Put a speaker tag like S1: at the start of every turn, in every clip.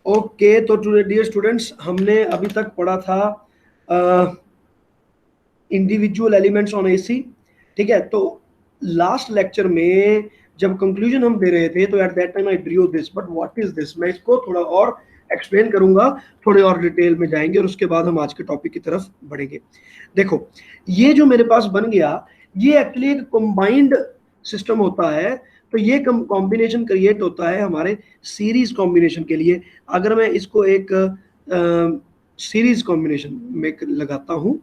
S1: Okay, तो dear students, हमने अभी तक पढ़ा था इंडिविजुअल एलिमेंट्स ऑन एसी। ठीक है, तो लास्ट लेक्चर में जब कंक्लूजन हम दे रहे थे तो at that time I drew this, but what is this, मैं इसको थोड़ा और एक्सप्लेन करूंगा, थोड़े और डिटेल में जाएंगे और उसके बाद हम आज के टॉपिक की तरफ बढ़ेंगे। देखो, ये जो मेरे पास बन गया, ये एक्चुअली एक कंबाइंड सिस्टम होता है। तो ये कॉम्बिनेशन क्रिएट होता है हमारे सीरीज कॉम्बिनेशन के लिए। अगर मैं इसको एक सीरीज कॉम्बिनेशन में लगाता हूं,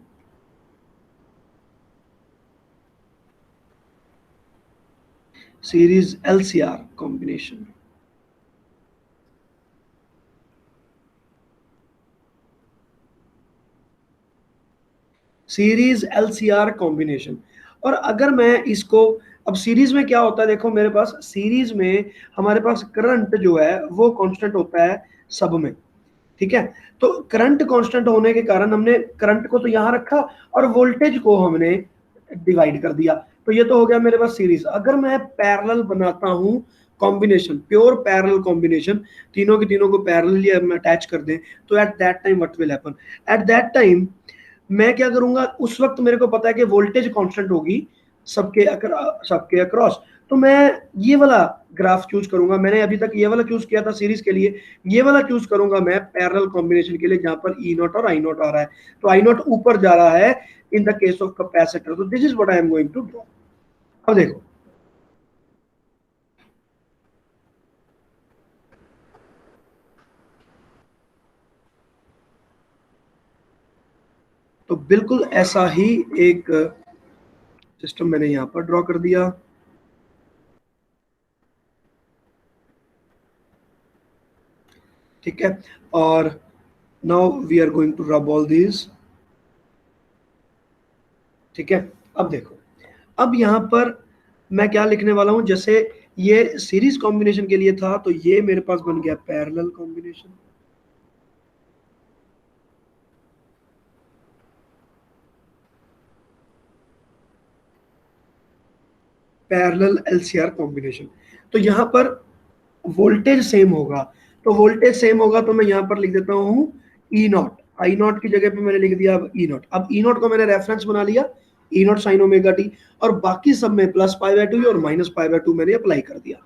S1: series LCR combination, series LCR combination. और अगर मैं इसको, अब सीरीज में क्या होता है, देखो मेरे पास सीरीज में हमारे पास करंट जो है वो कांस्टेंट होता है सब में। ठीक है, तो करंट कांस्टेंट होने के कारण हमने करंट को तो यहां रखा और वोल्टेज को हमने डिवाइड कर दिया। तो ये तो हो गया मेरे पास सीरीज। अगर मैं पैरेलल बनाता हूं कॉम्बिनेशन, प्योर पैरेलल कॉम्बिनेशन, तीनों के तीनों को पैरेलली अटैच कर दें, तो at that time what will happen, at that time मैं क्या करूंगा, उस वक्त मेरे को पता है कि वोल्टेज कांस्टेंट होगी सबके अक्रॉस। तो मैं ये वाला ग्राफ चूज करूंगा। मैंने अभी तक ये वाला चूज किया था सीरीज के लिए, ये वाला चूज करूंगा मैं पैरेलल कॉम्बिनेशन के लिए, जहां पर ई नॉट और आई नॉट आ रहा है। तो आई नॉट ऊपर जा रहा है in the case of capacitor. तो this is what I am going to draw. अब देखो, तो बिल्कुल ऐसा ही एक सिस्टम मैंने यहां पर ड्रॉ कर दिया। ठीक है, और now we are going to rub all these. ठीक है, अब देखो, अब यहां पर मैं क्या लिखने वाला हूं, जैसे ये सीरीज कॉम्बिनेशन के लिए था, तो ये मेरे पास बन गया parallel combination. Parallel LCR combination. तो यहां पर वोल्टेज सेम होगा, तो वोल्टेज सेम होगा तो मैं यहां पर लिख देता हूं ई नॉट। आई नॉट की जगह पे मैंने लिख दिया अब ई नॉट। अब ई नॉट को मैंने रेफरेंस बना लिया, ई नॉट साइन ओमेगा टी, और बाकी सब में प्लस पाई बाय टू और माइनस पाई बाय टू मैंने अप्लाई कर दिया।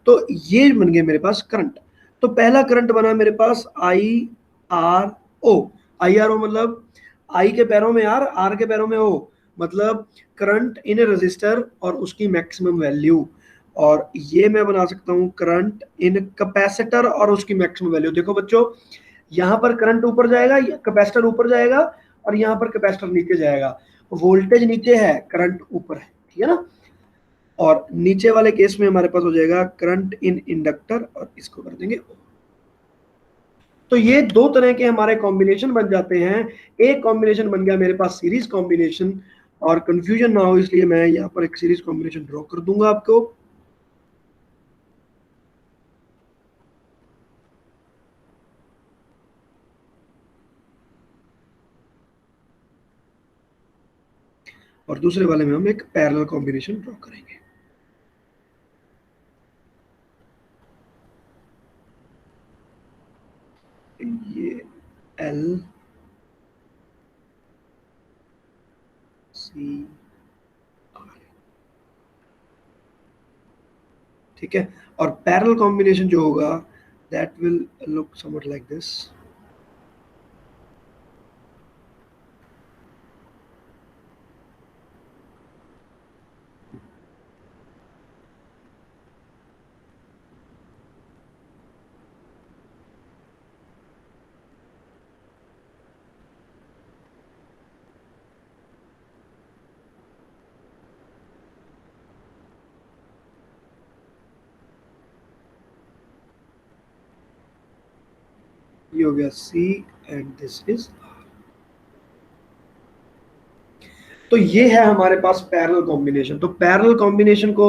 S1: तो ये बन गए मेरे पास करंट। तो पहला करंट बना मेरे पास I R O. I R O मतलब आई के पैरों में आर के पैरों में ओ, मतलब करंट इन ए रजिस्टर और उसकी मैक्सिमम वैल्यू। और ये मैं बना सकता हूं करंट इन कैपेसिटर और उसकी मैक्सिमम वैल्यू। देखो बच्चों, यहां पर करंट ऊपर जाएगा, कैपेसिटर ऊपर जाएगा, और यहां पर कैपेसिटर नीचे जाएगा। वोल्टेज नीचे है, करंट ऊपर है, ठीक है ना। और नीचे वाले केस में हमारे पास हो जाएगा करंट इन इंडक्टर, और इसको कर देंगे। तो ये दो तरह के हमारे कॉम्बिनेशन बन जाते हैं। एक कॉम्बिनेशन बन गया मेरे पास सीरीज कॉम्बिनेशन, और कंफ्यूजन ना हो इसलिए मैं यहाँ पर एक सीरीज कॉम्बिनेशन ड्रॉ कर दूंगा आपको। और दूसरे वाले में हम एक पैरेलल कॉम्बिनेशन ड्रॉ करेंगे। ये एल सी आर, ठीक है। और पैरेलल कॉम्बिनेशन जो होगा that will look somewhat like this. ये हो गया सी एंड दिस इज। तो ये है हमारे पास पैरेलल कॉम्बिनेशन। तो पैरेलल कॉम्बिनेशन को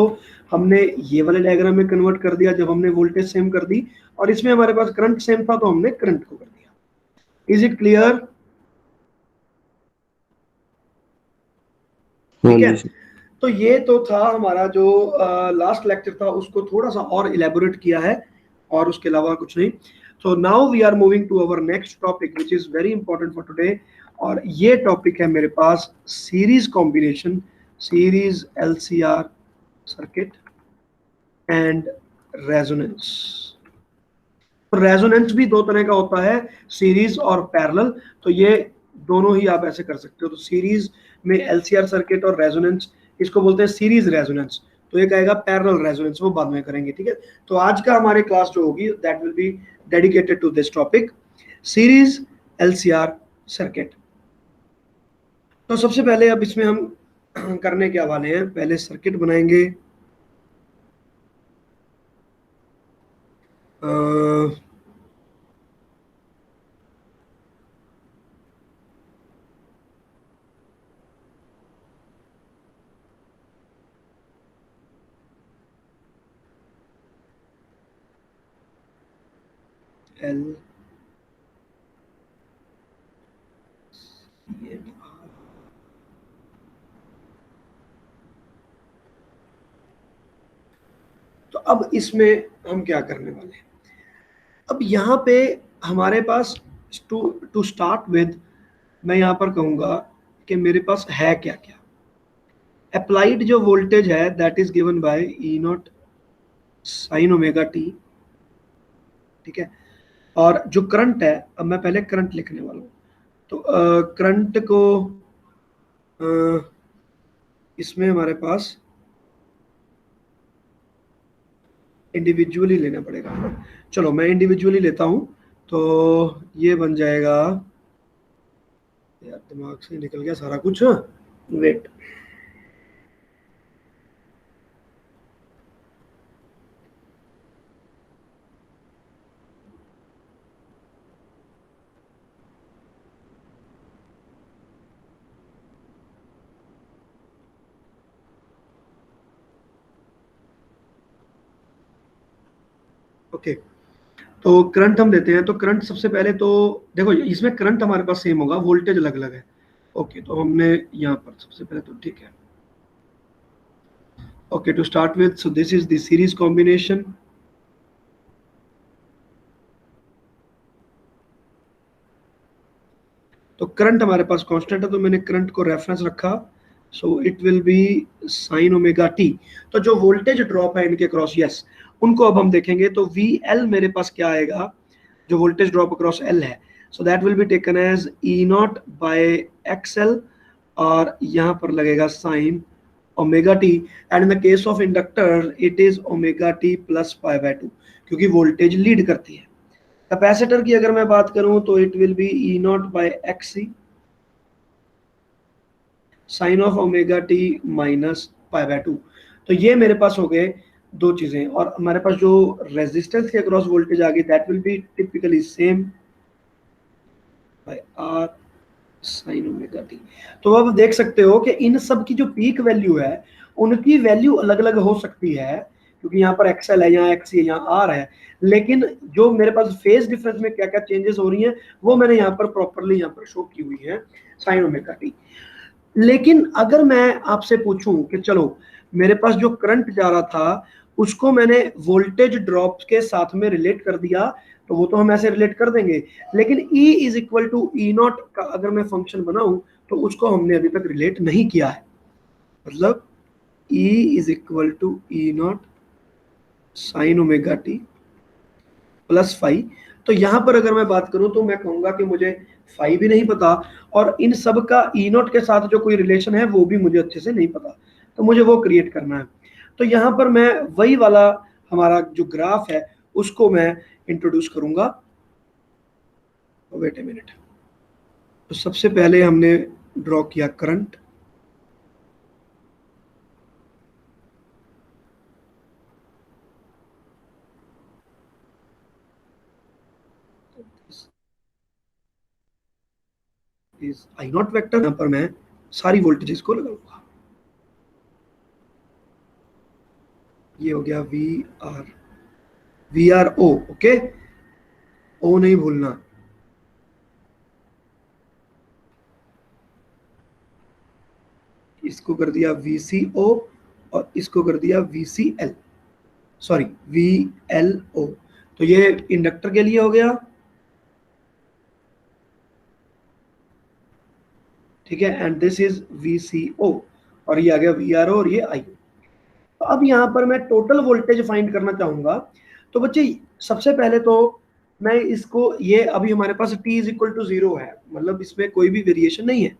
S1: हमने ये वाले डायग्राम में कन्वर्ट कर दिया जब हमने वोल्टेज सेम कर दी, और इसमें हमारे पास करंट सेम था तो हमने करंट को कर दिया। Is it clear?
S2: हाँ
S1: ठीक है,
S2: जी सर।
S1: तो ये तो था हमारा जो लास्ट लेक्चर था, उसको थोड़ा सा और इलेबोरेट किया है, और उसके अलावा कुछ नहीं। So now we are moving to our next topic, which is very important for today. और ये टॉपिक है मेरे पास series combination, series LCR circuit and resonance. Resonance भी दो तरह का होता है, सीरीज और पैरेलल। तो ये दोनों ही आप ऐसे कर सकते हो। तो सीरीज में LCR सर्किट और रेजोनेंस, इसको बोलते हैं सीरीज रेजोनेंस। तो एक आएगा पैरेलल रेजोनेंस, वो बाद में करेंगे, ठीक है। तो आज का हमारे क्लास जो होगी that will be dedicated to this topic, series LCR circuit. तो सबसे पहले अब इसमें हम करने क्या वाले हैं, पहले सर्किट बनाएंगे। एल तो अब इसमें हम क्या करने वाले हैं, अब यहाँ पे हमारे पास टू स्टार्ट विद, मैं यहाँ पर कहूँगा कि मेरे पास है क्या क्या। अप्लाइड जो वोल्टेज है that is given bye E naught sine omega T, ठीक है। और जो करंट है, अब मैं पहले करंट लिखने वाला हूँ। तो करंट को इसमें हमारे पास इंडिविजुअली लेना पड़ेगा। चलो मैं इंडिविजुअली लेता हूँ, तो ये बन जाएगा, यार दिमाग से निकल गया सारा कुछ, वेट। ओके, तो करंट हम लेते हैं। तो करंट सबसे पहले तो देखो, इसमें करंट हमारे पास सेम होगा, वोल्टेज अलग अलग है। ओके, तो हमने यहाँ पर सबसे पहले तो ठीक है। Okay, to start with, so this is the series combination. तो करंट हमारे पास कांस्टेंट है, तो मैंने करंट को रेफरेंस रखा, so it will B sign omega t. तो जो वोल्टेज ड्रॉप है इनके क्रॉस, यस, उनको अब हम देखेंगे। तो VL मेरे पास क्या आएगा, जो वोल्टेज ड्रॉप अक्रॉस L है, so that will be taken as E naught by XL, और यहाँ पर लगेगा sine omega t. And in the case of inductor it is omega t plus pi by 2, क्योंकि वोल्टेज लीड करती है। Capacitor की अगर मैं बात करूं तो it will be E naught by XC sine of omega t minus pi by 2। तो ये मेरे पास हो गए दो चीजें। और हमारे पास जो रेजिस्टेंस के अक्रॉस वोल्टेज आ गई that will be typically same by R sine omega t. तो अब देख सकते हो कि इन सब की जो पीक वैल्यू है उनकी वैल्यू अलग अलग हो सकती है, क्योंकि यहाँ पर XL है, यहाँ XC है, यहाँ R है। लेकिन जो मेरे पास फेज डिफरेंस में क्या क्या चेंजेस हो रही हैं वो मैंने यहाँ पर प्रॉपरली यहाँ पर शो की हुई है, साइन ओमेगा टी। लेकिन अगर मैं आपसे पूछूं कि चलो मेरे पास जो करंट जा रहा था उसको मैंने वोल्टेज ड्रॉप के साथ में रिलेट कर दिया, तो वो तो हम ऐसे रिलेट कर देंगे। लेकिन E is equal to E naught का अगर मैं फंक्शन बनाऊं तो उसको हमने अभी तक रिलेट नहीं किया है। मतलब E is equal to E naught sine omega t plus phi. तो यहां पर अगर मैं बात करूं तो मैं कहूंगा कि मुझे फाई भी नहीं पता, और इन सब का E नॉट के साथ जो कोई रिलेशन है वो भी मुझे अच्छे से नहीं पता, तो मुझे वो क्रिएट करना है। तो यहाँ पर मैं वही वाला हमारा जो ग्राफ है उसको मैं इंट्रोड्यूस करूंगा। Wait a minute. तो सबसे पहले हमने ड्रॉ किया current, is I naught vector. यहाँ पर मैं सारी वोल्टेजेस को लगाऊंगा। ये हो गया VRO, ओके, ओ नहीं भूलना। इसको कर दिया VCO और इसको कर दिया VCL, सॉरी VLO। तो ये इंडक्टर के लिए हो गया, ठीक है, एंड दिस इज VCO, और ये आ गया VRO और ये IO। तो अब यहाँ पर मैं टोटल वोल्टेज फाइंड करना चाहूंगा। तो बच्चे सबसे पहले तो मैं इसको, ये अभी हमारे पास t इज इक्वल टू 0 है, मतलब इसमें कोई भी वेरिएशन नहीं है।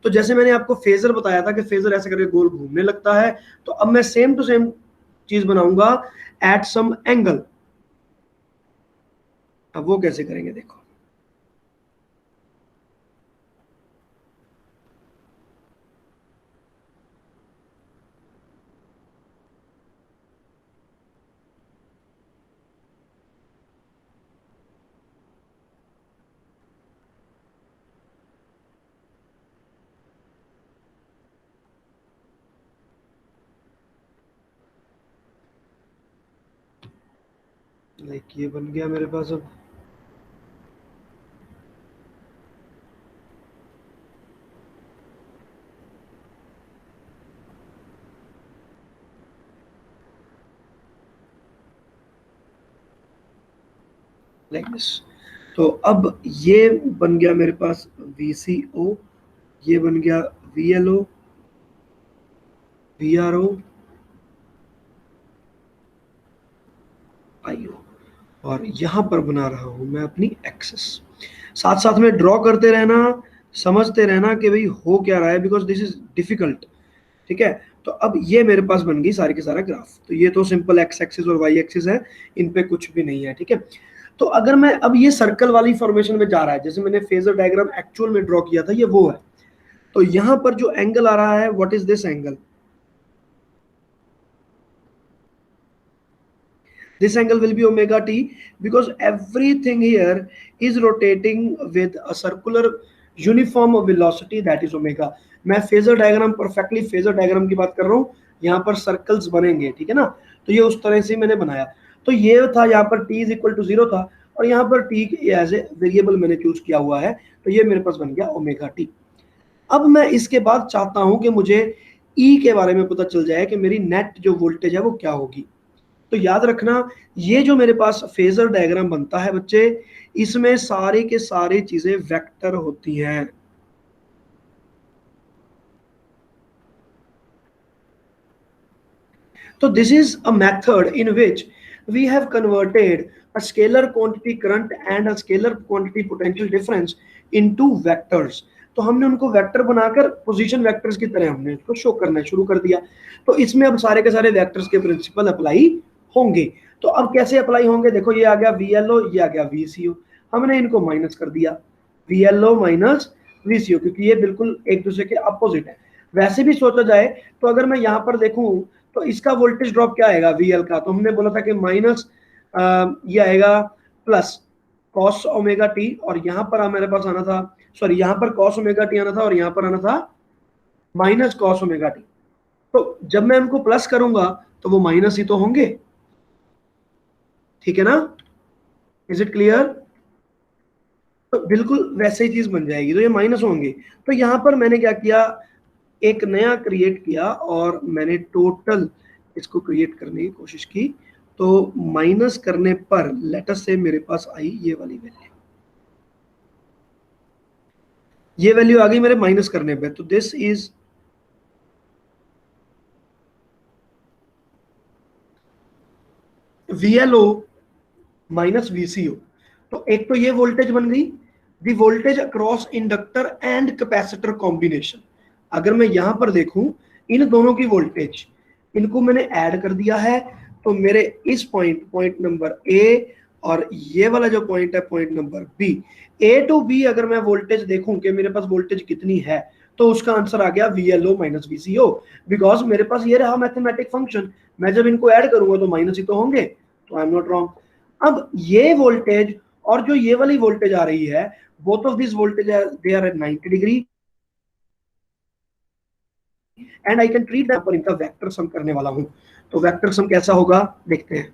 S1: तो जैसे मैंने आपको फेजर बताया था कि फेजर ऐसे करके गोल घूमने लगता है, तो अब मैं सेम टू सेम चीज बनाऊंगा एट सम एंगल। अब वो कैसे करेंगे देखो, लाइक ये बन गया मेरे पास अब। Like this. तो अब ये बन गया मेरे पास VCO, ये बन गया VLO, VRO, IO, और यहां पर बना रहा हूं मैं अपनी एक्सेस। साथ साथ में ड्रॉ करते रहना, समझते रहना कि भाई हो क्या रहा है, बिकॉज दिस इज डिफिकल्ट। ठीक है, तो अब ये मेरे पास बन गई सारी की सारा ग्राफ। तो ये तो सिंपल एक्स एक्सिस और वाई एक्सिस है, इन पे कुछ भी नहीं है। ठीक है, तो अगर मैं अब ये सर्कल वाली फॉर्मेशन में जा रहा है, जैसे मैंने फेजर डायग्राम एक्चुअल में ड्रॉ किया था, ये वो है। तो यहां पर जो एंगल आ रहा है, what is this angle? This angle will be omega t, because everything here is rotating with a circular uniform velocity, that is omega. मैं phasor diagram, perfectly phasor diagram की बात कर रहा हूँ, यहाँ पर सर्कल्स बनेंगे, ठीक है ना। तो ये उस तरह से मैंने बनाया। तो ये था यहाँ पर t इज इक्वल टू 0 था, और यहाँ पर t एज ए वेरिएबल मैंने चूज किया हुआ है, तो ये मेरे पास बन गया ओमेगा टी। अब मैं इसके बाद चाहता हूं कि मुझे E के बारे में पता चल जाए कि मेरी नेट जो वोल्टेज है वो क्या होगी। तो याद रखना, ये जो मेरे पास फेजर डायग्राम बनता है बच्चे, इसमें सारी के सारी चीजें वेक्टर होती हैं। तो this is a method in which we have converted a scalar quantity current and a scalar quantity potential difference into vectors। तो हमने उनको वेक्टर बनाकर पोजीशन वेक्टर्स की तरह हमने इसको शो करना शुरू कर दिया। तो इसमें अब सारे के सारे वेक्टर्स के प्रिंसिपल अप्लाई होंगे। तो अब कैसे अप्लाई होंगे, देखो ये आ गया VLO, ये आ गया VCO, हमने इनको माइनस कर दिया, VLO माइनस VCO, क्योंकि ये बिल्कुल एक दूसरे के अपोजिट है। वैसे भी सोचा जाए तो अगर मैं यहाँ पर देखूं, तो इसका वोल्टेज ड्रॉप क्या आएगा VL का, तो हमने बोला था कि माइनस ये आएगा प्लस कॉस ओमेगा टी, और यहाँ पर मेरे पास आना था, सॉरी यहाँ पर कॉस ओमेगा टी आना था, और यहाँ पर आना था माइनस कॉस ओमेगा टी। तो जब मैं इनको प्लस करूंगा तो वो माइनस ही तो होंगे, ठीक है ना। Is it clear? तो बिल्कुल वैसे ही चीज बन जाएगी, तो ये माइनस होंगे। तो यहां पर मैंने क्या किया, एक नया क्रिएट किया, और मैंने टोटल इसको क्रिएट करने की कोशिश की। तो माइनस करने पर लेटस से मेरे पास आई ये वाली वैल्यू, ये वैल्यू आ गई मेरे माइनस करने पे। तो this is VLO minus VCO। तो एक तो ये वोल्टेज बन गई, दी voltage across inductor and capacitor combination. अगर मैं यहां पर देखूं, इन दोनों की वोल्टेज, इनको मैंने ऐड कर दिया है। तो मेरे इस पॉइंट, पॉइंट नंबर ए, और ये वाला जो पॉइंट है point number B, A to B अगर मैं वोल्टेज देखूं कि मेरे पास वोल्टेज कितनी है, तो उसका आंसर आ गया VLO माइनस VCO, बिकॉज मेरे पास ये रहा मैथमेटिक फंक्शन। मैं जब इनको ऐड करूंगा तो माइनस ही तो होंगे, तो आई एम नॉट रॉन्ग। अब ये वोल्टेज और जो ये वाली वोल्टेज आ रही है, both of this voltage they are at 90 degree, and I can treat that, पर इनका वेक्टर सम करने वाला हूं। तो वेक्टर सम कैसा होगा देखते हैं।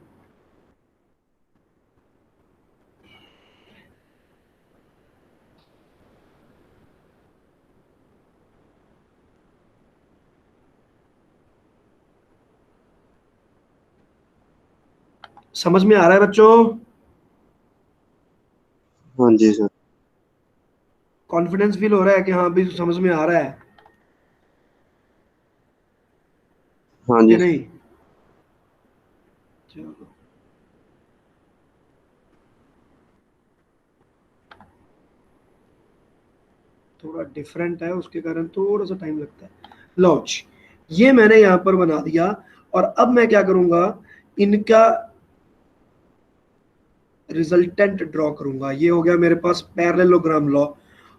S1: समझ में आ रहा है बच्चों?
S2: हाँ जी सर।
S1: कॉन्फिडेंस फील हो रहा है कि हाँ भी समझ में आ रहा है
S2: हाँ
S1: कि
S2: जी सर।
S1: नहीं? चलो, थोड़ा डिफरेंट है उसके कारण थोड़ा सा टाइम लगता है। लॉन्च, ये मैंने यहाँ पर बना दिया। और अब मैं क्या करूंगा, इनका रिजल्टेंट ड्रॉ करूंगा। ये हो गया मेरे पास पैरेललोग्राम लॉ,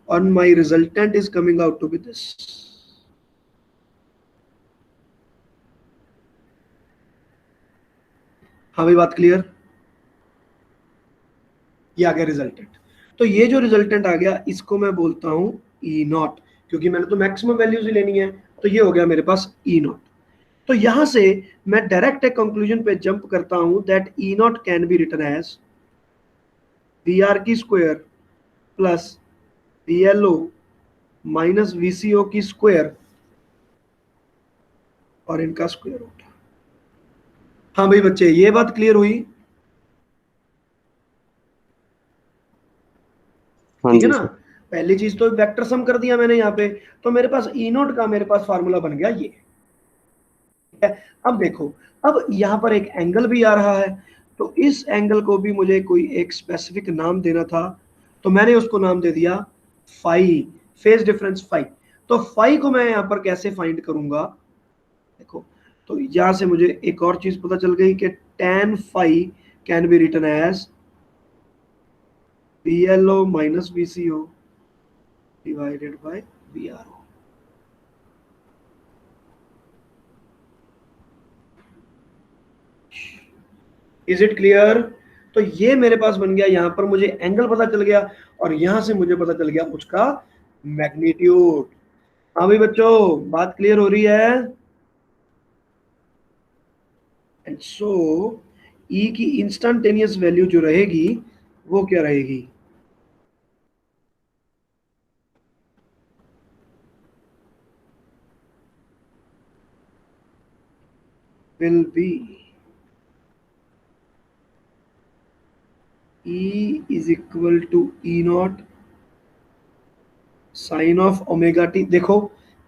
S1: और my resultant is coming out to be this. हाँ भाई, बात क्लियर? ये आ गया रिजल्टेंट। तो ये जो रिजल्टेंट आ गया इसको मैं बोलता हूं ई नॉट, क्योंकि मैंने तो मैक्सिमम वैल्यूज ही लेनी है। तो ये हो गया मेरे पास ई नॉट। तो यहां से मैं डायरेक्ट एक कंक्लूजन पे जंप करता हूं that E naught can be written as V R की square plus V L O minus VCO की स्क्वायर और इनका स्क्वायर रूट। हाँ भाई बच्चे, ये बात क्लियर हुई?
S2: हाँ
S1: ठीक है
S2: जी
S1: ना?
S2: सर।
S1: पहली चीज तो वेक्टर सम कर दिया मैंने यहाँ पे, तो मेरे पास ई नोट का मेरे पास फार्मूला बन गया ये। है। अब देखो, अब यहाँ पर एक एंगल भी आ रहा है, तो इस एंगल को भी मुझे कोई एक स्पेसिफिक नाम देना था, तो मैंने उसको नाम दे दिया फाई, फेज डिफरेंस फाई। तो फाई को मैं यहाँ पर कैसे फाइंड करूंगा, देखो, तो यहां से मुझे एक और चीज पता चल गई कि tan phi can be written as B L O minus B C O divided by B R O. Is it clear? तो ये मेरे पास बन गया, यहां पर मुझे एंगल पता चल गया, और यहां से मुझे पता चल गया उसका मैग्नीट्यूड। हाँ भाई बच्चों, बात क्लियर हो रही है? एंड सो ई की इंस्टेंटेनियस वैल्यू जो रहेगी वो क्या रहेगी, will be E is equal to E naught sine of omega t. देखो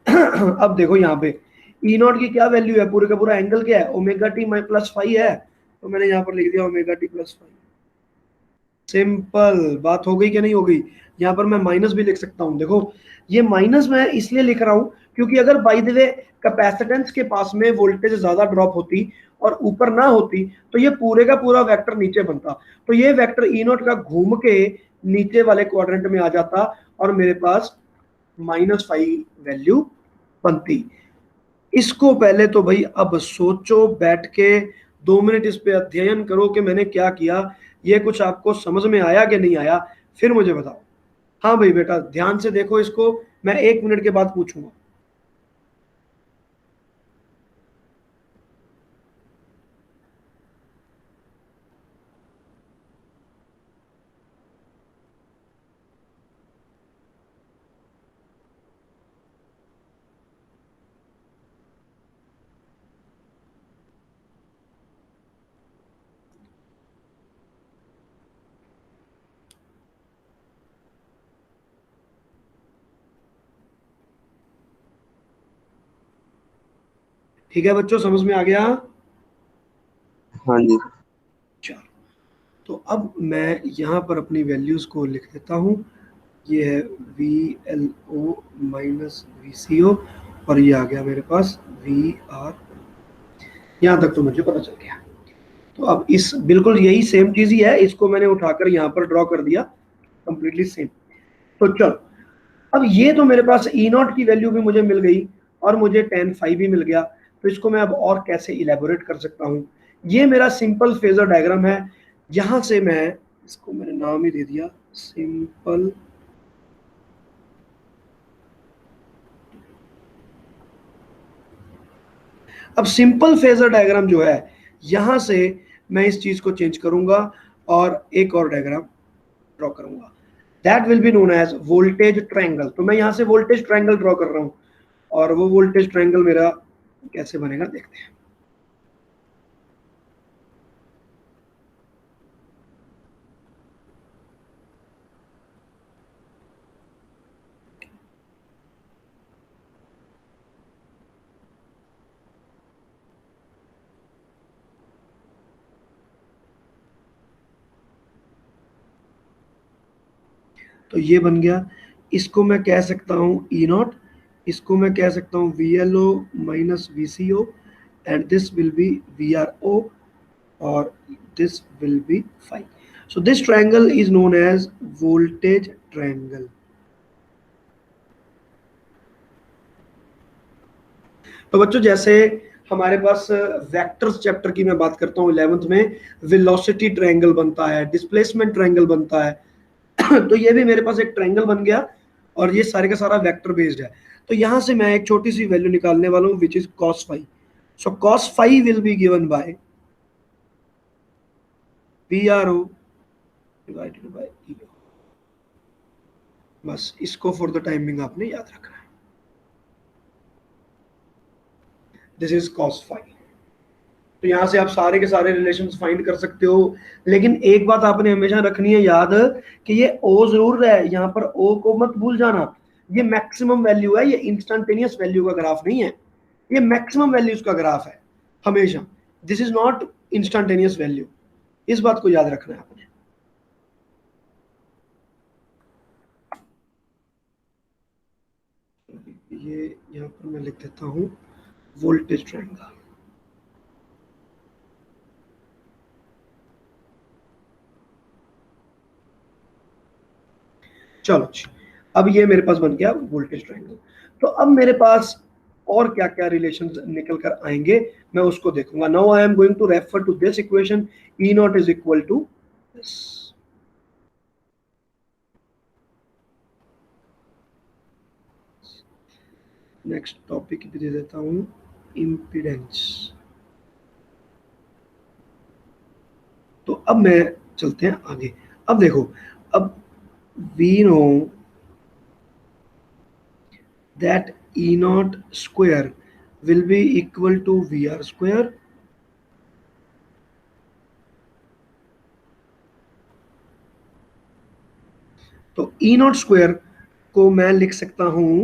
S1: अब देखो यहाँ पे ई नॉट की क्या वैल्यू है, पूरे का पूरा एंगल क्या है, ओमेगा टी प्लस फाइव है, तो मैंने यहाँ पर लिख दिया omega t plus five. Simple बात हो गई कि नहीं हो गई? यहाँ पर मैं माइनस भी लिख सकता हूँ। देखो, ये माइनस मैं इसलिए लिख रहा हूँ क्योंकि अगर बाय द वे कैपेसिटेंस के पास में वोल्टेज ज्यादा ड्रॉप होती और ऊपर ना होती, तो ये पूरे का पूरा वेक्टर नीचे बनता। तो ये वेक्टर ई नोट का घूम के नीचे वाले क्वाड्रेंट में आ जाता, और मेरे पास -5 वैल्यू बनती। इसको पहले तो भाई अब सोचो बैठ के, 2 मिनट इस पे अध्ययन करो कि मैंने क्या किया, ये कुछ आपको समझ में आया कि नहीं आया, फिर मुझे बताओ। हाँ भाई बेटा, ध्यान से देखो इसको, मैं 1 मिनट के बाद पूछूंगा। ठीक है बच्चों, समझ में आ गया?
S2: हाँ जी।
S1: चलो, तो अब मैं यहाँ पर अपनी वैल्यूज को लिख देता हूँ। ये है V L O minus V C O, और ये आ गया मेरे पास वी आर। यहाँ तक तो मुझे पता चल गया। तो अब इस बिल्कुल यही सेम चीज ही है, इसको मैंने उठाकर यहाँ पर ड्रॉ कर दिया, कंप्लीटली सेम। तो चलो, अब ये तो मेरे पास ई नॉट की वैल्यू भी मुझे मिल गई, और मुझे tan फाइव भी मिल गया। तो इसको मैं अब और कैसे इलेबोरेट कर सकता हूँ, ये मेरा सिंपल फेजर डायग्राम है। यहां से मैं इसको मैंने नाम ही दे दिया सिंपल। अब सिंपल फेजर डायग्राम जो है, यहां से मैं इस चीज को चेंज करूंगा और एक और डायग्राम ड्रॉ करूंगा, that will be known as voltage triangle. तो मैं यहां से वोल्टेज ट्रायंगल ड्रॉ कर रहा हूं, और वो वोल्टेज ट्रायंगल मेरा कैसे बनेगा देखते हैं। तो ये बन गया। इसको मैं कह सकता हूँ ई नॉट, इसको मैं कह सकता हूँ V L O minus V C O, and this will be V R O, और this will be phi. So this triangle is known as voltage triangle. तो बच्चों जैसे हमारे पास वेक्टर्स चैप्टर की मैं बात करता हूँ 11th में, वेलोसिटी ट्रायंगल बनता है, डिस्प्लेसमेंट ट्रायंगल बनता है तो ये भी मेरे पास एक ट्रायंगल बन गया, और ये सारे का सारा वेक्टर बेस्ड है। तो यहां से मैं एक छोटी सी वैल्यू निकालने वाला हूँ which is cos phi. So cos phi will be given by PRO divided by EO. बस इसको फॉर द टाइमिंग आपने याद रखना है। This is cos phi. तो यहां से आप सारे के सारे रिलेशंस फाइंड कर सकते हो, लेकिन एक बात आपने हमेशा रखनी है याद कि ये ओ जरूर है, यहाँ पर ओ को मत भूल जाना। ये मैक्सिमम वैल्यू है, ये इंस्टेंटेनियस वैल्यू का ग्राफ नहीं है, ये मैक्सिमम वैल्यूज का ग्राफ है हमेशा। This is not instantaneous value, इस बात को याद रखना है आपने। ये यहाँ पर मैं लिख देता हूँ वोल्टेज ट्रायंगल। चलो जी, अब ये मेरे पास बन गया वोल्टेज ट्रायंगल। तो अब मेरे पास और क्या क्या रिलेशंस निकल कर आएंगे मैं उसको देखूंगा। Now I am going to refer to this equation, E naught is equal to this. Next topic भी दे देता हूं, इम्पीडेंस। तो अब मैं चलते हैं आगे। अब देखो, अब we know that E naught square will be equal to VR square. तो E naught square को मैं लिख सकता हूं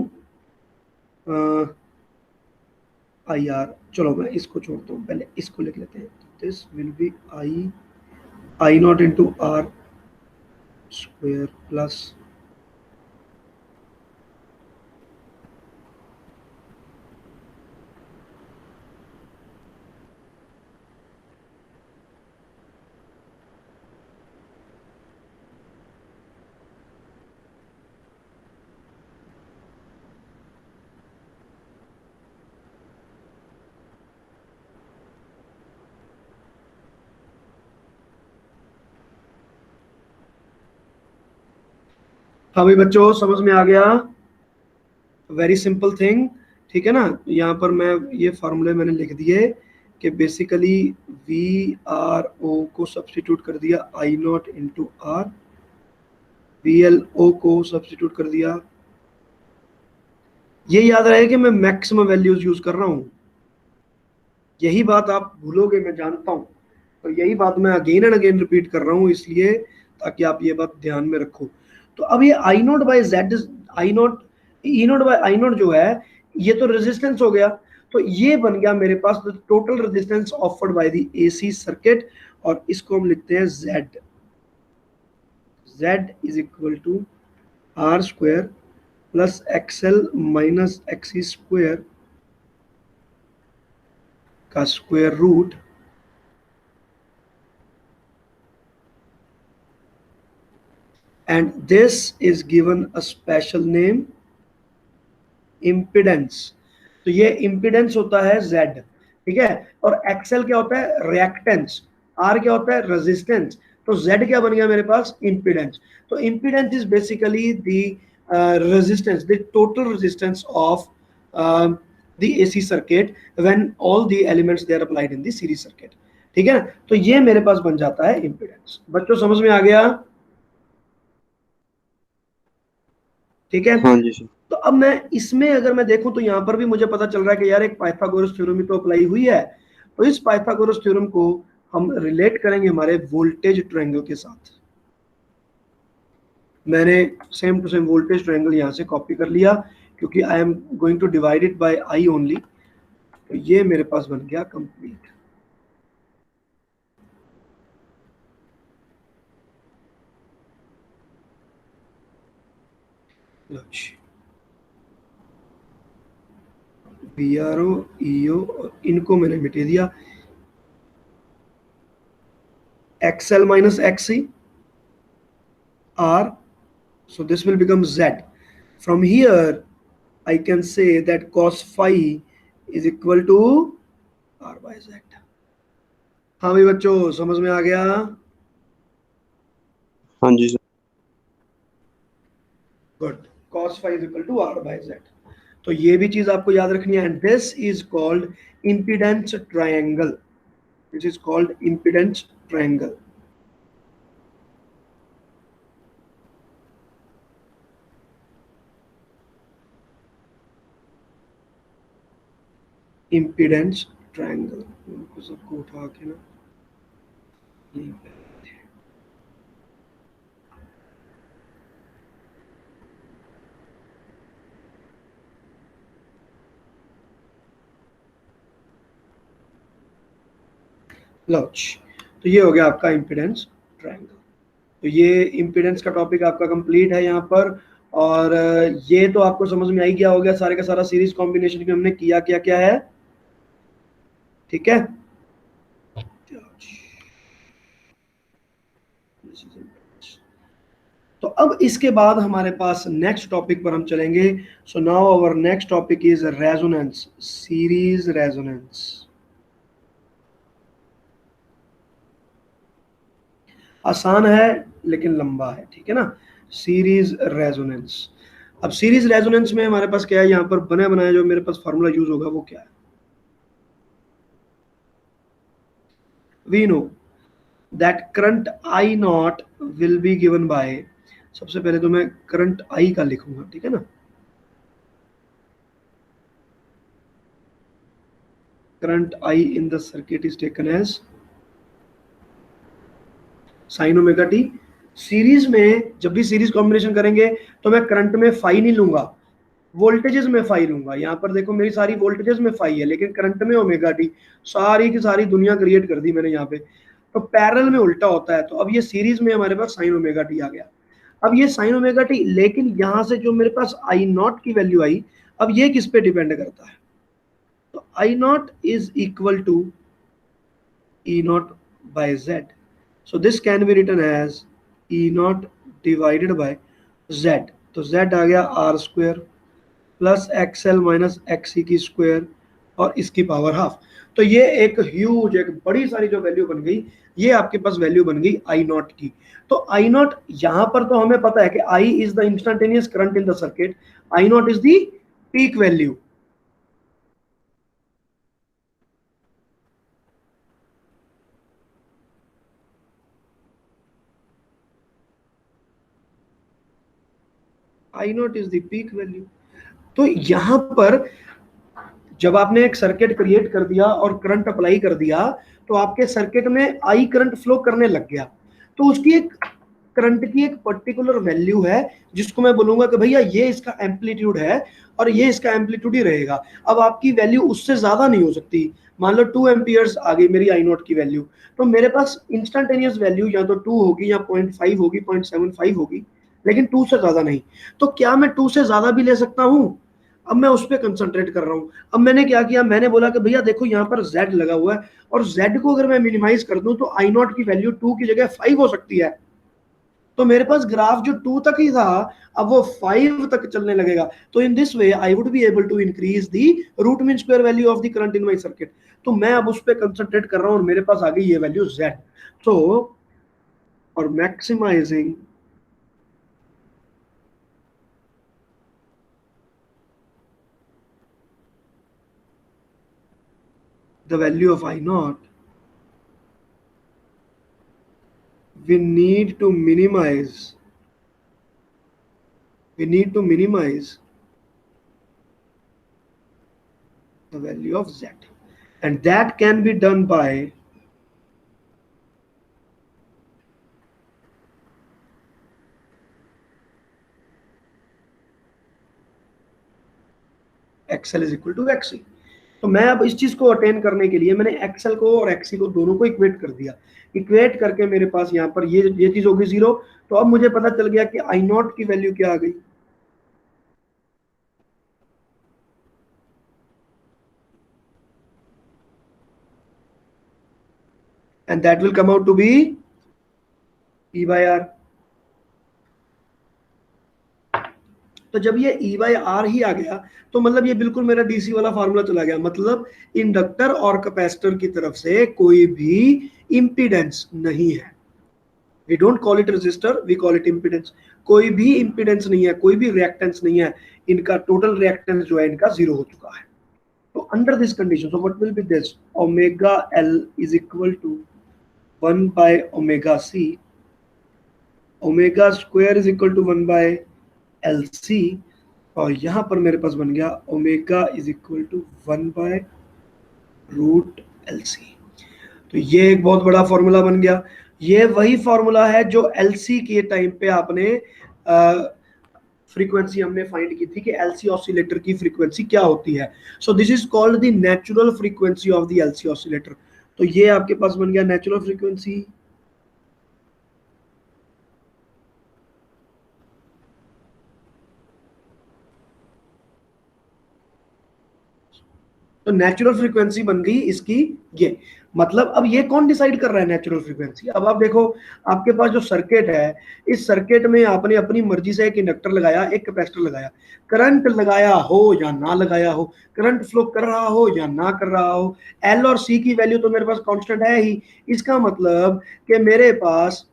S1: आई आर। चलो मैं इसको छोड़ता हूं, पहले इसको लिख लेते हैं। This will be I naught into R square plus हाँ भाई बच्चों, समझ में आ गया? वेरी सिंपल थिंग, ठीक है ना। यहाँ पर मैं ये फॉर्मूले मैंने लिख दिए कि बेसिकली वी आर ओ को सब्स्टिट्यूट कर दिया I naught into R, V L O को सब्स्टिट्यूट कर दिया। ये याद रहे कि मैं मैक्सिमम वैल्यूज यूज कर रहा हूं, यही बात आप भूलोगे मैं जानता हूं, तो यही बात मैं अगेन एंड अगेन रिपीट कर रहा हूं इसलिए ताकि आप ये बात ध्यान में रखो। तो अब ये I naught by Z, I naught E naught by I naught जो है ये तो रेजिस्टेंस हो गया। तो ये बन गया मेरे पास total resistance offered by the AC circuit, और इसको हम लिखते हैं Z. Z is equal to R square plus XL minus XC square का square root and this is given a special name impedance। तो ये impedance होता है Z, ठीक है, और XL क्या होता है reactance, R क्या होता है resistance, तो Z क्या बन गया मेरे पास impedance। तो impedance is basically the resistance, the total resistance of the AC circuit when all the elements they are applied in the series circuit, ठीक है ना। तो ये मेरे पास बन जाता है impedance। बच्चों समझ में आ गया? ठीक है।
S2: हाँ जी सर।
S1: तो अब मैं इसमें अगर मैं देखूं तो यहां पर भी मुझे पता चल रहा है कि यार एक पाइथागोरस थ्योरम ही तो अप्लाई हुई है। तो इस पाइथागोरस थ्योरम को हम रिलेट करेंगे हमारे वोल्टेज ट्रायंगल के साथ। मैंने same to same voltage triangle यहां से कॉपी कर लिया क्योंकि I am going to divide it by I only. तो ये मेरे पास बन गया कंप्लीट। VRO EO इनको मैंने मिटा दिया, XL minus XC R, so this will become Z. From here I can say that cos phi is equal to R by Z. हाँ भाई बच्चों, समझ में आ गया?
S2: हाँ जी sir.
S1: Good, cos phi is equal to R by Z. तो ये भी चीज आपको याद रखनी है, and this is called impedance triangle, this is called impedance triangle. Impedance triangle, उनको सबको उठा के ना लॉच. तो ये हो गया आपका इम्पीडेंस ट्रायंगल. तो ये इम्पीडेंस का टॉपिक आपका कंप्लीट है यहाँ पर. और ये तो आपको समझ में आई गया हो गया सारे का सारा सीरीज कॉम्बिनेशन में हमने किया क्या क्या है. ठीक है. तो अब इसके बाद हमारे पास नेक्स्ट टॉपिक पर हम चलेंगे. So now our next topic is resonance, series resonance. आसान है लेकिन लंबा है, ठीक है ना. Series resonance. अब सीरीज रेजोनेंस में हमारे पास क्या है, यहाँ पर बना बनाया जो मेरे पास फॉर्मूला यूज होगा वो क्या है. We know that current I naught will be given by, सबसे पहले तो मैं करंट आई का लिखूंगा, ठीक है ना. Current I in the circuit is taken as sine omega t. Series में जब भी सीरीज कॉम्बिनेशन करेंगे तो मैं करंट में फाई नहीं लूंगा, वोल्टेजेस में फाई लूंगा. यहाँ पर देखो मेरी सारी वोल्टेजेस में फाई है, लेकिन करंट में ओमेगा टी. सारी की सारी दुनिया क्रिएट कर दी मैंने यहाँ पे. तो पैरेलल में उल्टा होता है. तो अब ये सीरीज में हमारे पास साइन ओमेगा टी आ गया. अब ये साइन ओमेगा टी, लेकिन यहां से जो मेरे पास आई नॉट की वैल्यू आई, अब ये किस पे डिपेंड करता है. तो I naught is equal to E naught by Z. So this can be written as E naught divided by Z. तो Z आ गया R square plus XL minus XC की स्क्वायर और इसकी पावर हाफ. तो ये एक ह्यूज, एक बड़ी सारी जो वैल्यू बन गई, ये आपके पास वैल्यू बन गई I नॉट की. तो I नॉट यहाँ पर तो हमें पता है कि I is the instantaneous current in the circuit, I not is the peak value. I not is the peak value. तो यहां पर जब आपने एक सर्किट क्रिएट कर दिया और करंट अप्लाई कर दिया, तो आपके सर्किट में आई करंट फ्लो करने लग गया. तो उसकी एक करंट की एक पर्टिकुलर वैल्यू है जिसको मैं बोलूंगा कि भैया ये इसका एम्पलीट्यूड है और ये इसका एम्पलीट्यूड ही रहेगा. अब आपकी वैल्यू उससे ज्यादा नहीं हो सकती. मान लो 2 एम्पियर्स आ गई मेरी आई नॉट की वैल्यू, तो मेरे पास इंस्टेंटेनियस वैल्यू या तो 2 होगी या 0.5 होगी, 0.75 होगी, लेकिन 2 से ज्यादा नहीं. तो क्या मैं 2 से ज्यादा भी ले सकता हूं? अब मैं उस पर कंसंट्रेट कर रहा हूं. अब मैंने क्या किया, मैंने बोला कि भैया देखो यहाँ पर Z लगा हुआ है, और Z को अगर मैं मिनिमाइज कर दूं तो आई नॉट की वैल्यू 2 की जगह 5 हो सकती है. तो मेरे पास ग्राफ जो 2 तक ही था, अब वो 5 तक चलने लगेगा. तो in this way I would be able to increase the root mean square value of the current in my circuit. तो मैं अब उस पर कंसंट्रेट कर रहा हूं और मेरे पास आ गई ये वैल्यू Z. तो और maximising the value of I naught, we need to minimize the value of Z, and that can be done by XL is equal to XC. तो मैं अब इस चीज को अटेन करने के लिए मैंने XL को और XC को दोनों को इक्वेट कर दिया. इक्वेट करके मेरे पास यहाँ पर ये चीज होगी 0. तो अब मुझे पता चल गया कि I नॉट की वैल्यू क्या आ गई. and that will come out to be E by R. तो जब ये E by R ही आ गया तो मतलब ये बिल्कुल मेरा डीसी वाला फार्मूला चला गया, मतलब इंडक्टर और कैपेसिटर की तरफ से कोई भी इंपीडेंस नहीं है। We don't call it resistor, we call it impedance. कोई भी इंपीडेंस नहीं है, कोई भी रिएक्टेंस नहीं है, इनका टोटल रिएक्टेंस जो है इनका जीरो हो चुका है। तो under this condition, so what will be this? Omega L is equal to 1 by omega C. Omega square is equal to 1 by LC, और यहां पर मेरे पास बन गया omega is equal to 1 by root LC। तो ये एक बहुत बड़ा फॉर्मूला बन गया। ये वही फॉर्मूला है जो LC के टाइम पे आपने फ्रीक्वेंसी हमने फाइंड की थी कि LC ऑसिलेटर की फ्रीक्वेंसी क्या होती है। सो this is called the natural frequency of the LC oscillator. तो ये आपके पास बन गया नेचुरल फ्रीक्वेंसी। तो नेचुरल फ्रीक्वेंसी बन गई इसकी ये। मतलब अब ये कौन डिसाइड कर रहा है नेचुरल फ्रीक्वेंसी? अब आप देखो आपके पास जो सर्किट है, इस सर्किट में आपने अपनी मर्जी से एक इंडक्टर लगाया, एक कैपेसिटर लगाया, करंट लगाया हो या ना लगाया हो, करंट फ्लो कर रहा हो या ना कर रहा हो, एल और सी की वैल्यू तो मेरे पास कांस्टेंट है ही। इसका मतलब कि मेरे पास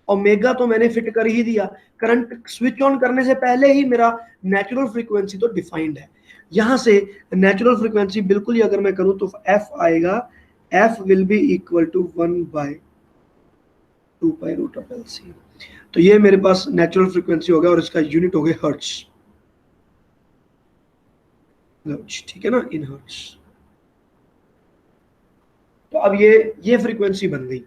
S1: ओमेगा तो मैंने फिट कर ही दिया, करंट स्विच ऑन करने से पहले ही मेरा नेचुरल फ्रीक्वेंसी तो डिफाइंड है। यहां से नेचुरल फ्रीक्वेंसी बिल्कुल ही अगर मैं करूं तो एफ आएगा, F will be equal to 1 by 2 pi root of LC। तो ये मेरे पास नेचुरल फ्रीक्वेंसी हो गया और इसका यूनिट हो गया हर्ट्ज। ठीक है ना, इन हर्ट्ज। तो अब ये फ्रीक्वेंसी बन गई।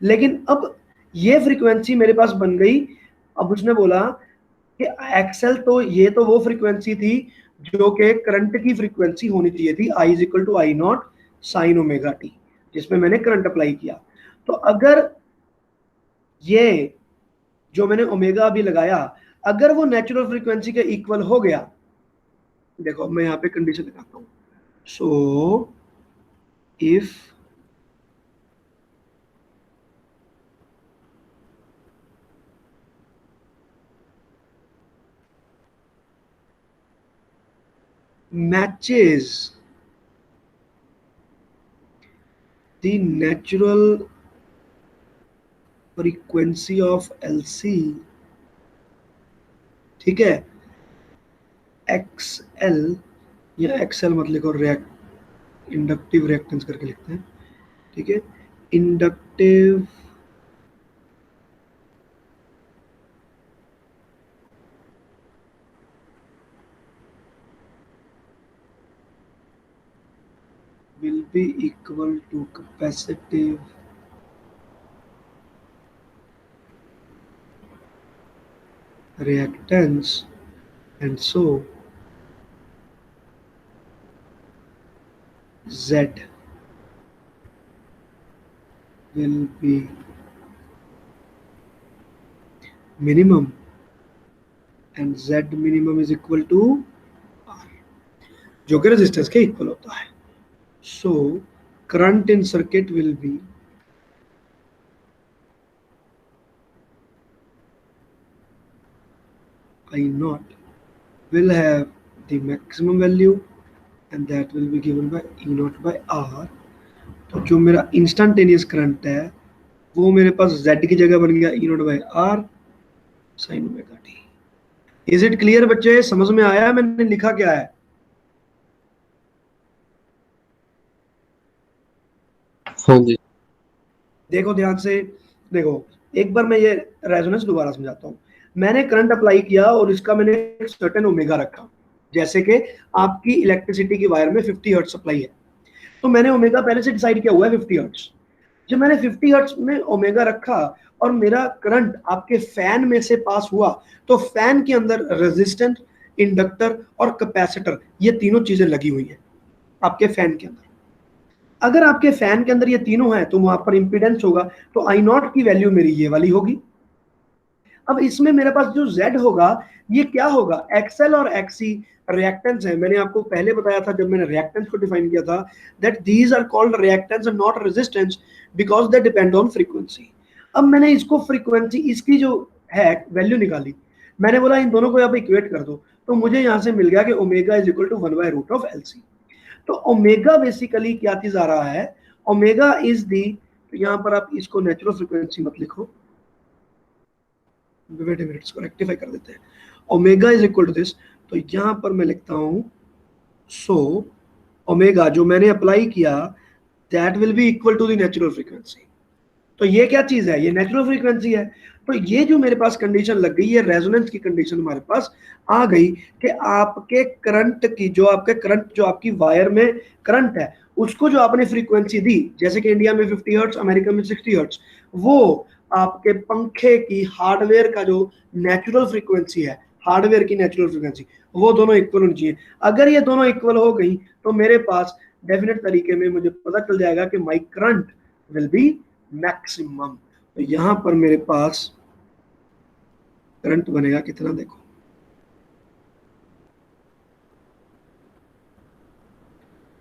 S1: लेकिन अब ये फ्रीक्वेंसी मेरे पास बन गई। अब उसने बोला कि एक्सेल, तो ये तो वो फ्रीक्वेंसी थी जो कि करंट की फ्रीक्वेंसी होनी चाहिए थी, I is equal to I naught sine omega t, जिसमें मैंने करंट अप्लाई किया। तो अगर ये जो मैंने ओमेगा अभी लगाया, अगर वो नेचुरल फ्रीक्वेंसी के इक्वल हो गया, देखो मैं यहाँ पे कंडीशन लगाता हूँ। So if matches the natural frequency of LC, ठीक है, XL या XL मत लिखो, इंडक्टिव रिएक्टेंस करके लिखते हैं, ठीक है, inductive will be equal to capacitive reactance, and so Z will be minimum, and Z minimum is equal to R, जो कि रेजिस्टेंस के इक्वल होता है। So current in circuit will be I naught will have the maximum value and that will be given by E naught by R। तो जो मेरा instantaneous current है वो मेरे पास Z की जगह बन गया E naught by R sin omega T. Is it clear बच्चे? समझ में आया मैंने लिखा क्या है?
S2: हाँ जी।
S1: देखो ध्यान से, देखो एक बार मैं ये रेजोनेंस दोबारा समझाता हूँ। मैंने करंट अप्लाई किया और इसका मैंने एक सर्टेन ओमेगा रखा, जैसे कि आपकी इलेक्ट्रिसिटी की वायर में 50 हर्ट्ज सप्लाई है, तो मैंने ओमेगा पहले से डिसाइड किया हुआ है 50 हर्ट्ज। जब मैंने 50 हर्ट्ज में ओमेगा रखा और मेरा करंट आपके फैन में से पास हुआ, तो फैन के अंदर रेजिस्टेंट, इंडक्टर और कैपेसिटर, ये तीनों चीजें लगी हुई हैं आपके फैन के अंदर। अगर आपके फैन के अंदर ये तीनों हैं तो वहां पर इंपीडेंस होगा, तो आई नॉट की वैल्यू मेरी ये वाली होगी। अब इसमें मेरे पास जो Z होगा ये क्या होगा, XL और XC रिएक्टेंस है। मैंने आपको पहले बताया था जब मैंने रिएक्टेंस को डिफाइन किया था that these are called reactance and not resistance because they depend on frequency. अब मैंने इसको फ्रीक्वेंसी इसकी जो है वैल्यू निकाली, मैंने बोला इन दोनों को यहाँ पे इक्वेट कर दो, तो मुझे यहाँ से मिल गया कि omega is equal to 1/√LC। तो ओमेगा बेसिकली क्या चीज आ रहा है, ओमेगा इज दी, तो यहाँ पर आप इसको नेचुरल फ्रीक्वेंसी मत लिखो, वेट मिनट इसको रेक्टिफाई कर देते हैं, omega is equal to this, तो यहाँ पर मैं लिखता हूँ सो ओमेगा जो मैंने अप्लाई किया that will be equal to the natural frequency. तो ये क्या चीज है, ये नेचुरल फ्रीक्वेंसी है। तो ये जो मेरे पास कंडीशन लग गई है, रेजोनेंस की कंडीशन हमारे पास आ गई कि आपके करंट की जो आपके करंट जो आपकी वायर में करंट है उसको जो आपने फ्रीक्वेंसी दी, जैसे कि इंडिया में 50 हर्ट्ज, अमेरिका में 60 हर्ट्ज, वो आपके पंखे की हार्डवेयर का जो नेचुरल फ्रीक्वेंसी है, हार्डवेयर की नेचुरल फ्रीक्वेंसी, वो दोनों इक्वल होनी चाहिए। अगर ये दोनों इक्वल हो गई तो मेरे पास डेफिनेट तरीके में मुझे पता चल जाएगा कि my current will be maximum. तो यहां पर मेरे पास करंट बनेगा कितना, देखो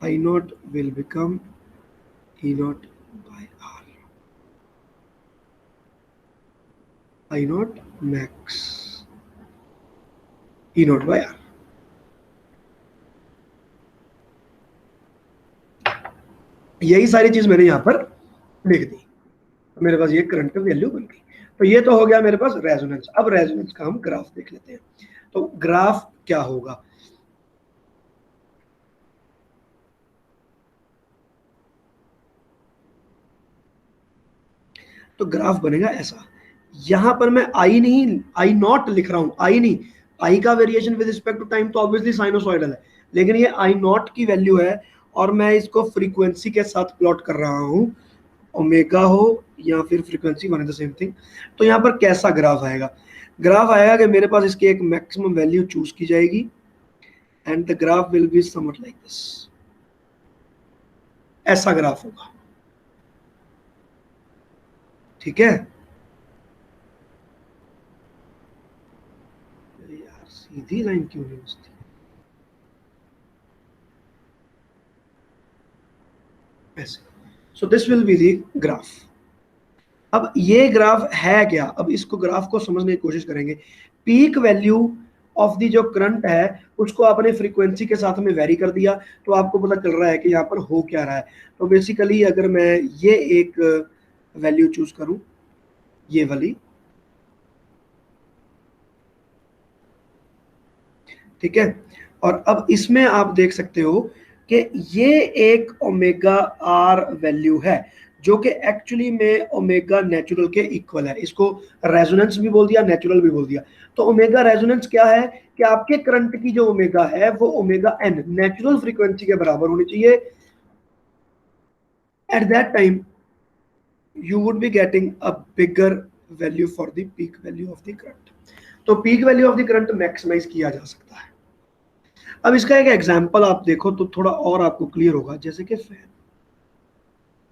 S1: I naught will become E naught by R, I naught max E naught by R। यही सारी चीज मैंने यहां पर लिख दी, तो मेरे पास ये करंट की वैल्यू बन गई। तो ये तो हो गया मेरे पास रेजोनेंस। अब रेजोनेंस का हम ग्राफ देख लेते हैं। तो ग्राफ क्या होगा, तो ग्राफ बनेगा ऐसा, यहां पर मैं आई नहीं, आई नॉट लिख रहा हूं, आई नहीं, आई का variation with respect to time तो ऑब्वियसली साइनोसॉइडल है, लेकिन ये आई नॉट की वैल्यू है और मैं इसको फ्रीक्वेंसी के साथ प्लॉट कर रहा हूं, ओमेगा हो या फिर frequency one the same thing. तो यहाँ पर कैसा ग्राफ आएगा, ग्राफ आएगा कि मेरे पास इसकी एक मैक्सिमम वैल्यू चूज की जाएगी and the graph will be somewhat like this, ऐसा ग्राफ होगा, ठीक है यार, सीधी लाइन क्यों नहीं बचती, ऐसे। So this will be the graph. अब ये ग्राफ है क्या, अब इसको ग्राफ को समझने की कोशिश करेंगे। पीक वैल्यू ऑफ दी जो करंट है उसको आपने फ्रीक्वेंसी के साथ में वेरी कर दिया, तो आपको पता चल रहा है कि यहाँ पर हो क्या रहा है। तो बेसिकली अगर मैं ये एक वैल्यू चूज करूं, ये वाली, ठीक है, और अब इसमें आप देख सकते हो कि ये एक ओमेगा आर वैल्यू है जो कि एक्चुअली में ओमेगा नेचुरल के इक्वल है। इसको रेजोनेंस भी बोल दिया, नेचुरल भी बोल दिया। तो ओमेगा रेजोनेंस क्या है कि आपके करंट की जो ओमेगा है वो ओमेगा एन नेचुरल फ्रीक्वेंसी के बराबर होनी चाहिए। At that time you would be getting a bigger value for the peak value of the current। तो peak value of the current maximise किया जा सकता है। अब इसका एक एग्जांपल आप देखो तो थोड़ा और आपको क्लियर होगा, जैसे कि फैन।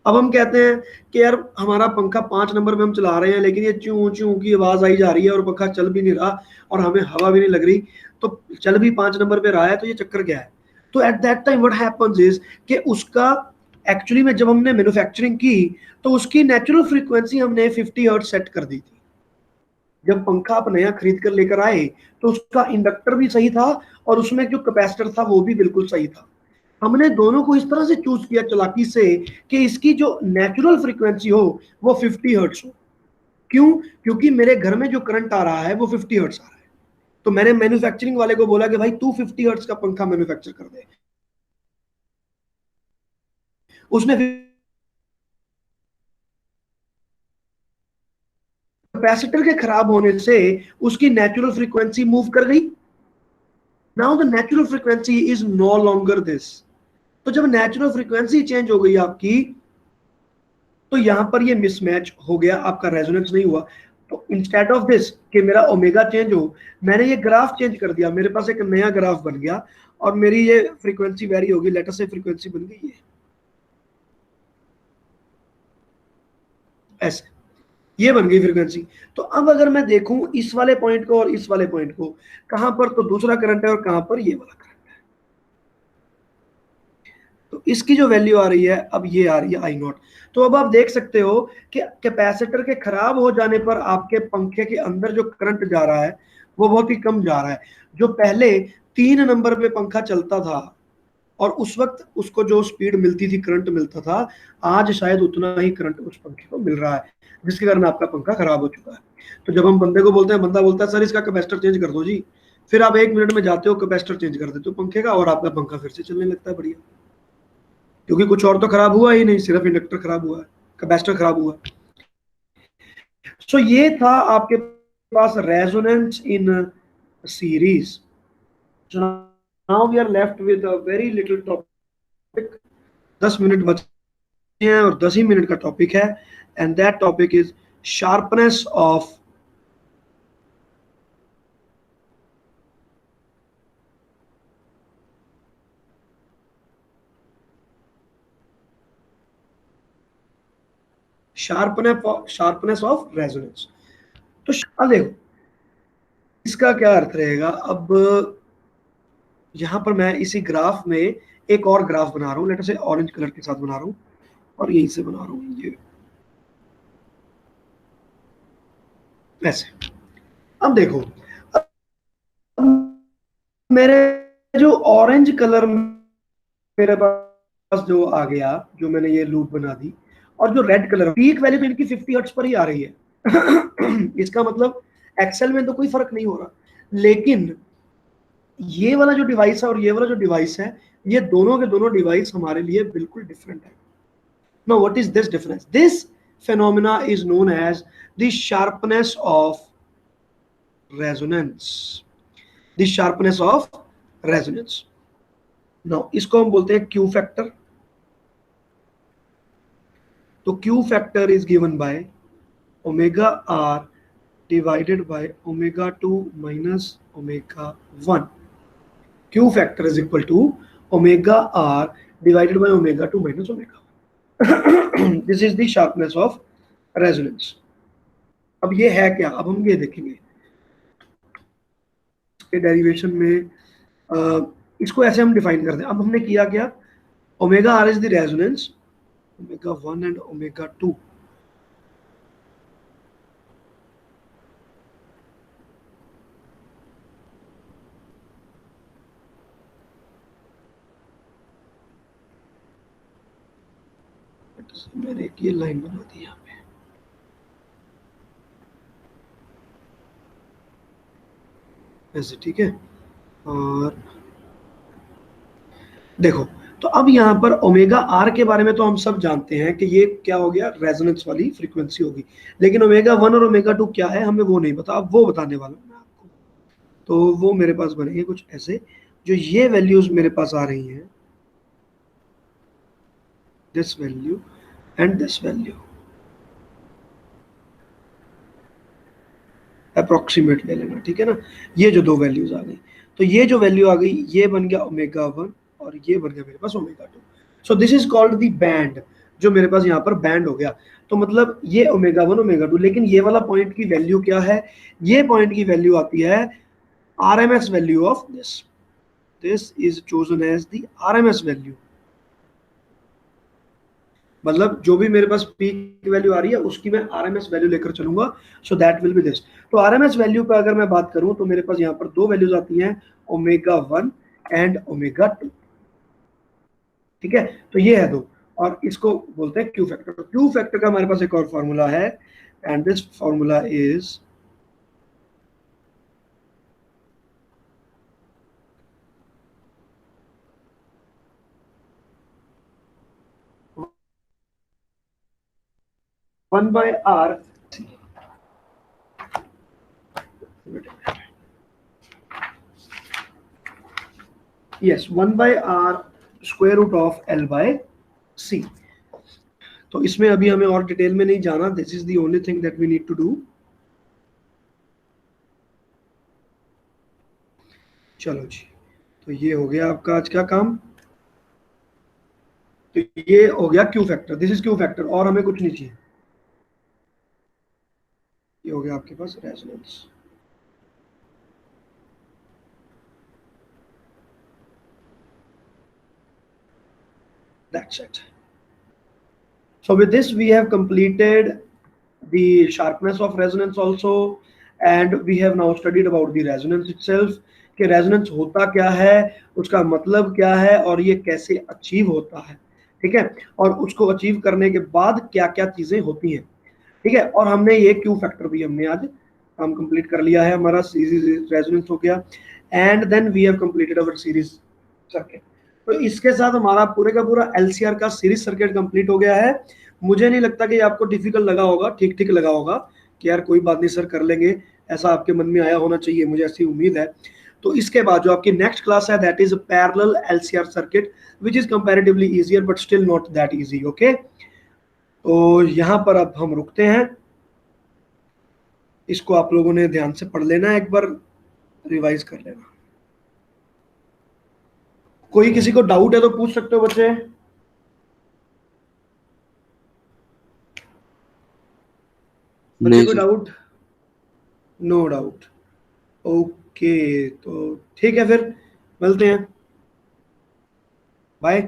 S1: अब हम कहते हैं कि यार हमारा पंखा 5 नंबर पे हम चला रहे हैं लेकिन ये च्यू च्यू की आवाज आई जा रही है और पंखा चल भी नहीं रहा और हमें हवा भी नहीं लग रही, तो चल भी 5 नंबर पे रहा है, तो ये चक्कर क्या है। तो at that time what happens is कि उसका एक्चुअली में जब हमने मैन्युफैक्चरिंग की तो उसकी नेचुरल फ्रीक्वेंसी हमने 50 हर्ट्ज सेट कर दी थी। जब पंखा आप नया खरीद कर लेकर आए तो उसका इंडक्टर भी सही था और उसमें जो कैपेसिटर था वो भी बिल्कुल सही था। हमने दोनों को इस तरह से चूज किया चालाकी से कि इसकी जो नेचुरल फ्रीक्वेंसी हो वो 50 हर्ट्ज हो। क्यों, क्योंकि मेरे घर में जो करंट आ रहा है वो 50 हर्ट्ज आ रहा है। तो मैंने मैन्युफैक्चरिंग वाले को बोला कि भाई तू 50 हर्ट्ज का पंखा मैन्युफैक्चर कर दे। उसने कैपेसिटर के खराब होने से उसकी नेचुरल फ्रीक्वेंसी मूव कर गई। Now the natural frequency is no longer this. तो जब नेचुरल फ्रीक्वेंसी चेंज हो गई आपकी तो यहां पर ये मिसमैच हो गया, आपका रेजोनेंस नहीं हुआ। तो इंस्टेड ऑफ दिस कि मेरा ओमेगा चेंज हो, मैंने ये ग्राफ चेंज कर दिया, मेरे पास एक नया ग्राफ बन गया और मेरी ये फ्रीक्वेंसी वेरी होगी, लेटर से फ्रीक्वेंसी बन गई है ऐसे। ये बन गई फ्रीक्वेंसी। तो अब अगर मैं देखूं इस वाले पॉइंट को और इस वाले पॉइंट को, कहां पर तो दूसरा करंट है और कहां पर ये वाला करंट है। तो इसकी जो वैल्यू आ रही है अब ये आ रही है आई नॉट। तो अब आप देख सकते हो कि कैपेसिटर के खराब हो जाने पर आपके पंखे के अंदर जो करंट जा रहा है वो बहुत ही कम जा रहा है। जो पहले 3 नंबर पे पंखा चलता था और उस वक्त उसको जो स्पीड मिलती थी, करंट मिलता था, आज शायद उतना ही करंट उस पंखे को मिल रहा है, जिसके कारण आपका पंखा खराब हो चुका है। तो जब हम बंदे को बोलते हैं, बंदा बोलता है सर इसका कैपेसिटर चेंज कर दो जी, फिर आप 1 मिनट में जाते हो कैपेसिटर चेंज कर देते हो पंखे का और आपका पंखा फिर से चलने लगता है बढ़िया, क्योंकि कुछ और तो खराब हुआ ही नहीं, सिर्फ इंडक्टर खराब हुआ है, कैपेसिटर खराब हुआ है। सो ये था आपके पास resonance in series. So now we are left with a very little topic. 10 minute बचे हैं और 10 ही मिनट का टॉपिक है, and that topic is sharpness of sharpness of resonance. तो अब देखो इसका क्या अर्थ रहेगा। अब यहां पर मैं इसी ग्राफ में एक और ग्राफ बना रहा हूं, लेटर से ऑरेंज कलर के साथ बना रहा हूं और यहीं से बना रहा हूं ये ऐसे। अब देखो, अब मेरे जो ऑरेंज कलर मेरे पास जो आ गया, जो मैंने ये लूप बना दी, और जो रेड कलर पीक वैल्यू तो इनकी 50 हर्ट्ज पर ही आ रही है इसका मतलब एक्सेल में तो कोई फर्क नहीं हो रहा, लेकिन ये वाला जो डिवाइस है और ये वाला जो डिवाइस है, ये दोनों के दोनों डिवाइस हमारे लिए बिल्कुल डिफरेंट है। Now what is this difference? This phenomena is known as the sharpness of resonance, the sharpness of resonance। Now इसको हम बोलते हैं क्यू फैक्टर। तो Q factor is given by omega R divided by omega 2 minus omega 1। Q factor is equal to omega R divided by omega 2 minus omega 1। This is the sharpness of resonance. अब ये है क्या, अब हम ये देखेंगे इसके डेरिवेशन में। इसको ऐसे हम डिफाइन करते हैं। अब हमने किया क्या, omega R is the resonance, omega 1 and omega 2। मैंने एक ये लाइन बना दी यहाँ पे, ऐसे, ठीक है। और देखो, तो अब यहाँ पर ओमेगा आर के बारे में तो हम सब जानते हैं कि ये क्या हो गया, रेजोनेंस वाली फ्रीक्वेंसी होगी, लेकिन ओमेगा 1 और ओमेगा 2 क्या है हमें वो नहीं पता। अब वो बताने वाला हूँ मैं आपको। तो वो मेरे पास बनेंगे कुछ ऐसे, जो ये वैल्यूज मेरे पास आ रही हैं, this value and this value, approximate ले लेना, ठीक है ना। ये जो दो वैल्यूज आ गई, तो ये जो वैल्यू आ गई ये बन गया ओमेगा 1 और ये बन गया मेरे पास omega 2। So this is called the band, जो मेरे पास यहाँ पर बैंड हो गया। तो मतलब ये ओमेगा 1 ओमेगा 2, लेकिन ये वाला पॉइंट की वैल्यू क्या है, ये पॉइंट की वैल्यू आती है RMS value of this. This is chosen as the RMS value. मतलब जो भी मेरे पास पीक वैल्यू आ रही है उसकी मैं आरएमएस वैल्यू लेकर चलूंगा, सो दैट विल बी दिस। तो आरएमएस वैल्यू का अगर मैं बात करूं तो मेरे पास यहाँ पर दो वैल्यूज आती हैं, ओमेगा 1 एंड ओमेगा 2, ठीक है। तो ये है दो, और इसको बोलते हैं क्यू फैक्टर। तो क्यू फैक्टर का हमारे पास एक और फॉर्मूला है, and this formula is one by R, yes, 1/r square root of L by C। तो इसमें अभी हमें और डिटेल में नहीं जाना, this is the only thing that we need to do. चलो जी, तो ये हो गया आपका आज का काम। तो ये हो गया Q factor, this is Q factor, और हमें कुछ नहीं चाहिए। ये हो गया आपके पास resonance. That's it. So with this, we have completed the sharpness of resonance also, and we have now studied about the resonance itself, कि resonance होता क्या है, उसका मतलब क्या है, और ये कैसे अचीव होता है, ठीक है, और उसको अचीव करने के बाद क्या क्या चीजें होती हैं, ठीक है। और हमने ये क्यू फैक्टर भी हमने आज काम कंप्लीट कर लिया है, हमारा सीरीज रेजोनेंस हो गया, and then we have completed our series circuit. तो इसके साथ हमारा पूरे का पूरा एलसीआर का सीरीज सर्किट कंप्लीट हो गया है। मुझे नहीं लगता कि आपको डिफिकल्ट लगा होगा, ठीक ठीक लगा होगा कि यार कोई बात नहीं सर कर लेंगे, ऐसा आपके मन में आया होना चाहिए, मुझे ऐसी उम्मीद है। तो इसके बाद जो आपकी नेक्स्ट क्लास है that is parallel LCR circuit which is comparatively easier but still not that easy. Okay, तो यहाँ पर अब हम रुकते हैं, इसको आप लोगों ने ध्यान से पढ़ लेना, एक बार रिवाइज कर लेना। कोई किसी को डाउट है तो पूछ सकते हो बच्चे। बच्चे कोई डाउट? No doubt. ओके, तो ठीक है फिर मिलते हैं, बाय।